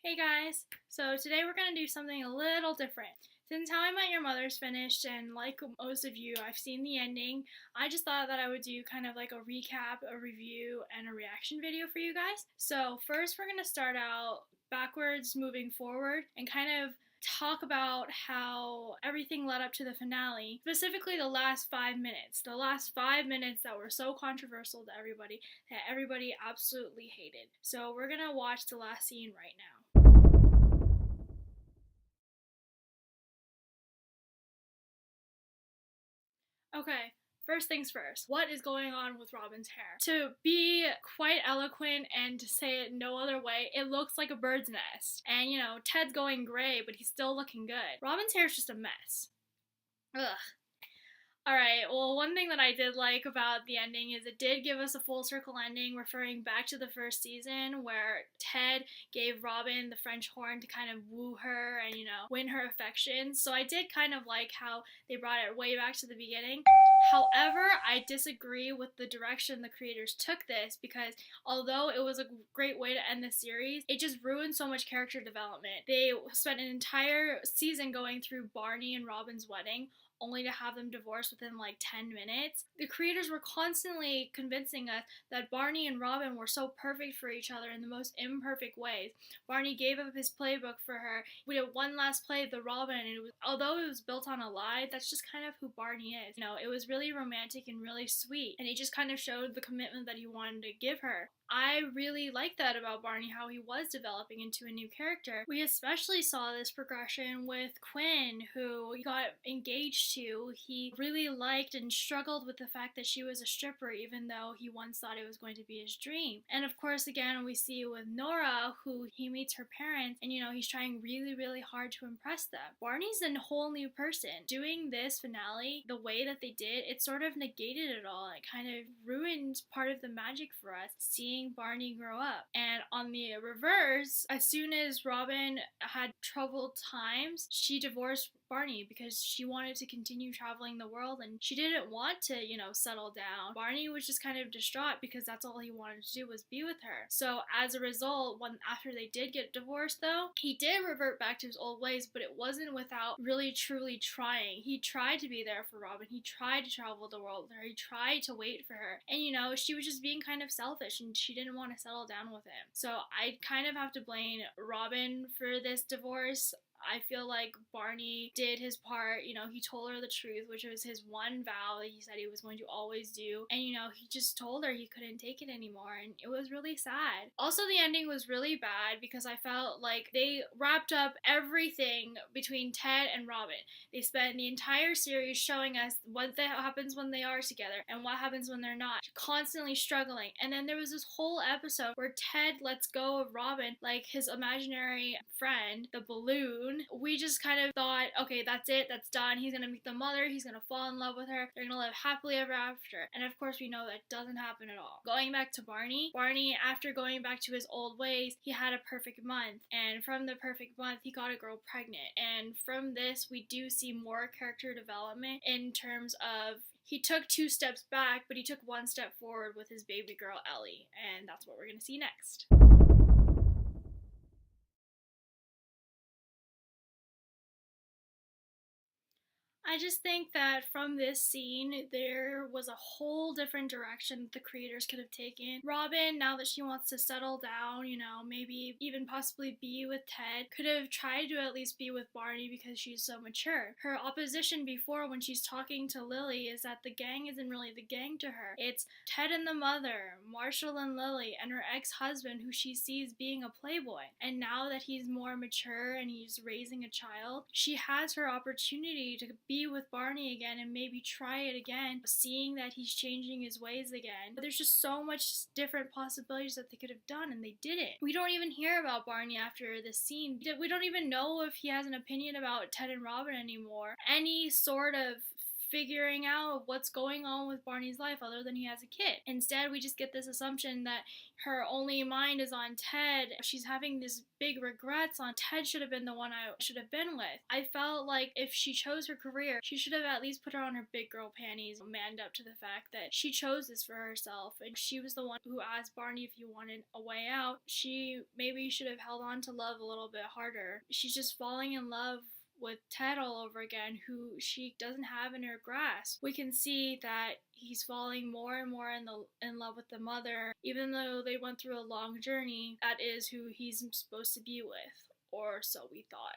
Hey guys! So today we're going to do something a little different. Since How I Met Your Mother's finished, and like most of you, I've seen the ending, I just thought that I would do kind of like a recap, a review, and a reaction video for you guys. So first we're going to start out backwards moving forward and kind of talk about how everything led up to the finale, specifically the last 5 minutes. The last 5 minutes that were so controversial to everybody that everybody absolutely hated. So we're going to watch the last scene right now. Okay, first things first. What is going on with Robin's hair? To be quite eloquent and to say it no other way, it looks like a bird's nest. And you know, Ted's going gray, but he's still looking good. Robin's hair is just a mess. Ugh. Alright, well, one thing that I did like about the ending is it did give us a full circle ending, referring back to the first season where Ted gave Robin the French horn to kind of woo her and, you know, win her affection. So I did kind of like how they brought it way back to the beginning. However, I disagree with the direction the creators took this because although it was a great way to end the series, it just ruined so much character development. They spent an entire season going through Barney and Robin's wedding, only to have them divorced within like 10 minutes. The creators were constantly convincing us that Barney and Robin were so perfect for each other in the most imperfect ways. Barney gave up his playbook for her. We did one last play of the Robin, and although it was built on a lie, that's just kind of who Barney is. You know, it was really romantic and really sweet, and he just kind of showed the commitment that he wanted to give her. I really liked that about Barney, how he was developing into a new character. We especially saw this progression with Quinn, who he got engaged to. He really liked and struggled with the fact that she was a stripper, even though he once thought it was going to be his dream. And of course, again, we see with Nora, who he meets her parents, and you know, he's trying really, really hard to impress them. Barney's a whole new person. Doing this finale the way that they did, it sort of negated it all. It kind of ruined part of the magic for us, seeing Barney grow up. And on the reverse, as soon as Robin had troubled times, she divorced Barney because she wanted to continue traveling the world and she didn't want to, you know, settle down. Barney was just kind of distraught because that's all he wanted to do was be with her. So as a result, after they did get divorced though, he did revert back to his old ways, but it wasn't without really truly trying. He tried to be there for Robin. He tried to travel the world with her. He tried to wait for her. And you know, she was just being kind of selfish and she didn't want to settle down with him. So I kind of have to blame Robin for this divorce. I feel like Barney did his part. You know, he told her the truth, which was his one vow that he said he was going to always do. And, you know, he just told her he couldn't take it anymore. And it was really sad. Also, the ending was really bad because I felt like they wrapped up everything between Ted and Robin. They spent the entire series showing us what happens when they are together and what happens when they're not, constantly struggling. And then there was this whole episode where Ted lets go of Robin, like his imaginary friend, the balloon. We just kind of thought, okay, that's it, that's done. He's gonna meet the mother, he's gonna fall in love with her, they're gonna live happily ever after. And of course, we know that doesn't happen at all. Going back to Barney, after going back to his old ways, he had a perfect month. And from the perfect month, he got a girl pregnant. And from this, we do see more character development in terms of he took 2 steps back, but he took 1 step forward with his baby girl, Ellie. And that's what we're gonna see next. I just think that from this scene, there was a whole different direction that the creators could have taken. Robin, now that she wants to settle down, you know, maybe even possibly be with Ted, could have tried to at least be with Barney because she's so mature. Her opposition before when she's talking to Lily is that the gang isn't really the gang to her. It's Ted and the mother, Marshall and Lily, and her ex-husband who she sees being a playboy. And now that he's more mature and he's raising a child, she has her opportunity to be with Barney again and maybe try it again, seeing that he's changing his ways again. But there's just so much different possibilities that they could have done and they didn't. We don't even hear about Barney after this scene. We don't even know if he has an opinion about Ted and Robin anymore. Any sort of figuring out what's going on with Barney's life other than he has a kid. Instead, we just get this assumption that her only mind is on Ted. She's having this big regrets on Ted should have been the one I should have been with. I felt like if she chose her career, she should have at least put her on her big girl panties, manned up to the fact that she chose this for herself, and she was the one who asked Barney if he wanted a way out. She maybe should have held on to love a little bit harder. She's just falling in love with Ted all over again, who she doesn't have in her grasp. We can see that he's falling more and more in love with the mother, even though they went through a long journey. That is who he's supposed to be with, or so we thought.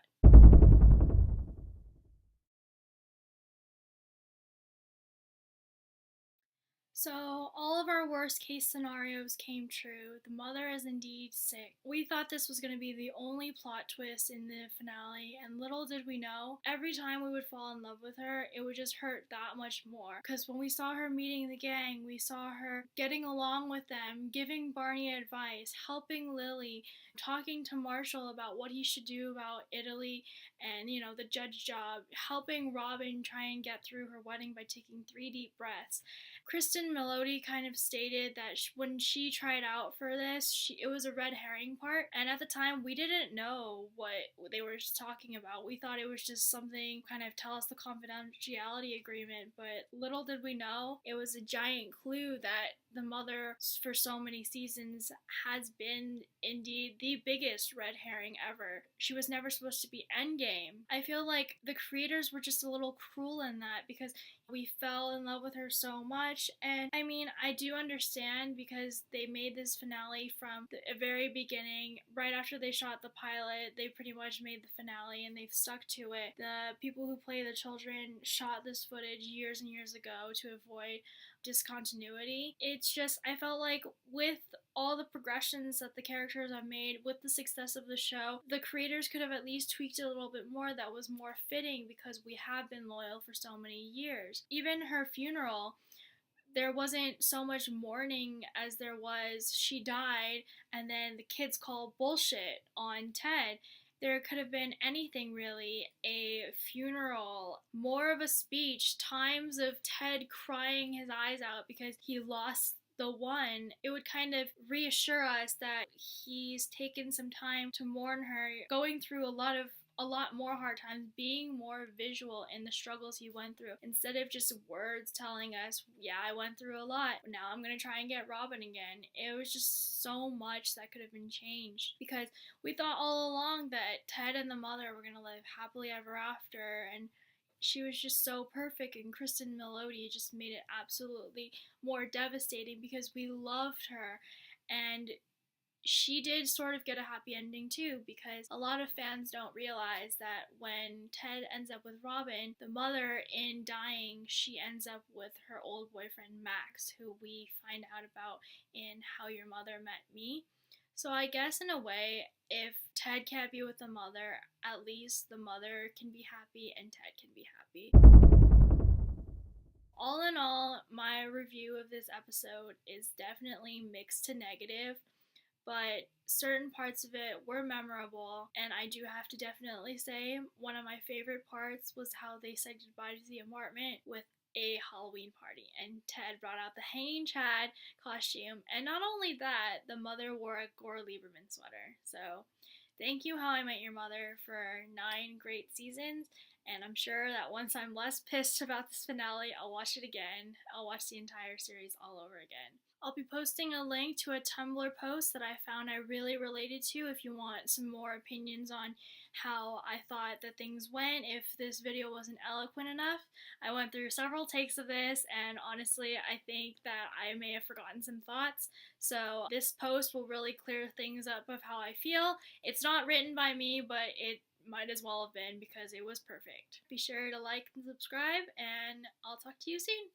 So, all of our worst case scenarios came true. The mother is indeed sick. We thought this was going to be the only plot twist in the finale, and little did we know, every time we would fall in love with her, it would just hurt that much more. Because when we saw her meeting the gang, we saw her getting along with them, giving Barney advice, helping Lily, talking to Marshall about what he should do about Italy and, the judge job, helping Robin try and get through her wedding by taking 3 deep breaths. Kristen Melody kind of stated that when she tried out for this, it was a red herring part, and at the time we didn't know what they were talking about. We thought it was just something kind of tell us the confidentiality agreement, but little did we know it was a giant clue that the mother for so many seasons has been indeed the biggest red herring ever. She was never supposed to be Endgame. I feel like the creators were just a little cruel in that because we fell in love with her so much, and I mean, I do understand because they made this finale from the very beginning. Right after they shot the pilot, they pretty much made the finale and they've stuck to it. The people who play the children shot this footage years and years ago to avoid discontinuity. It's just, I felt like with all the progressions that the characters have made, with the success of the show, the creators could have at least tweaked it a little bit more that was more fitting because we have been loyal for so many years. Even her funeral, there wasn't so much mourning as there was she died and then the kids call bullshit on Ted. There could have been anything really, a funeral, more of a speech, times of Ted crying his eyes out because he lost the one. It would kind of reassure us that he's taken some time to mourn her, going through a lot more hard times, being more visual in the struggles he went through instead of just words telling us, yeah, I went through a lot, now I'm gonna try and get Robin again. It was just so much that could have been changed because we thought all along that Ted and the mother were gonna live happily ever after, and she was just so perfect, and Kristen Melody just made it absolutely more devastating because we loved her. And she did sort of get a happy ending too, because a lot of fans don't realize that when Ted ends up with Robin, the mother, in dying, she ends up with her old boyfriend Max, who we find out about in How Your Mother Met Me. So I guess in a way, if Ted can't be with the mother, at least the mother can be happy and Ted can be happy. All in all, my review of this episode is definitely mixed to negative, but certain parts of it were memorable, and I do have to definitely say one of my favorite parts was how they said goodbye to the apartment with a Halloween party, and Ted brought out the Hanging Chad costume, and not only that, the mother wore a Gore Lieberman sweater. So thank you, How I Met Your Mother, for 9 great seasons, and I'm sure that once I'm less pissed about this finale, I'll watch it again. I'll watch the entire series all over again. I'll be posting a link to a Tumblr post that I found I really related to if you want some more opinions on how I thought that things went, if this video wasn't eloquent enough. I went through several takes of this, and honestly, I think that I may have forgotten some thoughts. So this post will really clear things up of how I feel. It's not written by me, but it might as well have been because it was perfect. Be sure to like and subscribe, and I'll talk to you soon.